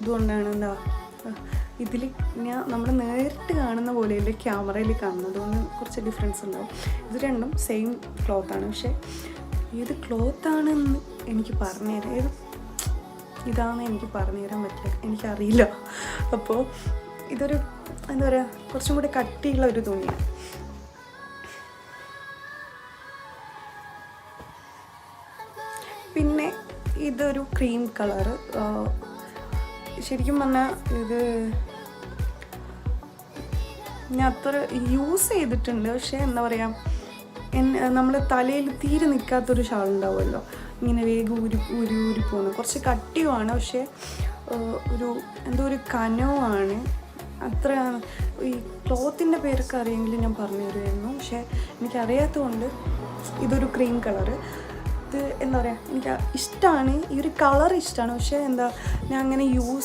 അതുകൊണ്ടാണ് എന്താ ഇതിൽ നമ്മൾ നേരിട്ട് കാണുന്ന പോലെയല്ലേ ക്യാമറയിൽ കാണുന്നത്, അതുകൊണ്ട് കുറച്ച് ഡിഫറൻസ് ഉണ്ടാവും. ഇത് രണ്ടും സെയിം ക്ലോത്താണ്. പക്ഷേ ഏത് ക്ലോത്താണെന്ന് എനിക്ക് പറഞ്ഞുതരാം, ഏത് ഇതാണെന്ന് എനിക്ക് പറഞ്ഞു തരാൻ പറ്റില്ല, എനിക്കറിയില്ല. അപ്പോൾ ഇതൊരു എന്താ പറയുക, കുറച്ചും കൂടി കട്ടിയുള്ള ഒരു തുണിയാണ്. പിന്നെ ഇതൊരു ക്രീം കളറ്. ശരിക്കും പറഞ്ഞാൽ ഇത് ഞാൻ അത്ര യൂസ് ചെയ്തിട്ടുണ്ട്. പക്ഷേ എന്താ പറയുക, നമ്മൾ തലയിൽ തീരെ നിൽക്കാത്തൊരു ഷാൾ ഉണ്ടാവുമല്ലോ, ഇങ്ങനെ വേഗം ഊരി പോകുന്നു. കുറച്ച് കട്ടിയുമാണ്, പക്ഷേ എന്തോ ഒരു കനവുമാണ്. അത്ര ഈ ക്ലോത്തിൻ്റെ പേരൊക്കെ അറിയെങ്കിൽ ഞാൻ പറഞ്ഞു തരുമായിരുന്നു. പക്ഷേ എനിക്കറിയാത്തതുകൊണ്ട് ഇതൊരു ക്രീം കളറ്. ഇത് എന്താ പറയുക, എനിക്ക് ഇഷ്ടമാണ്, ഈ ഒരു കളർ ഇഷ്ടമാണ്. പക്ഷേ എന്താ, ഞാൻ അങ്ങനെ യൂസ്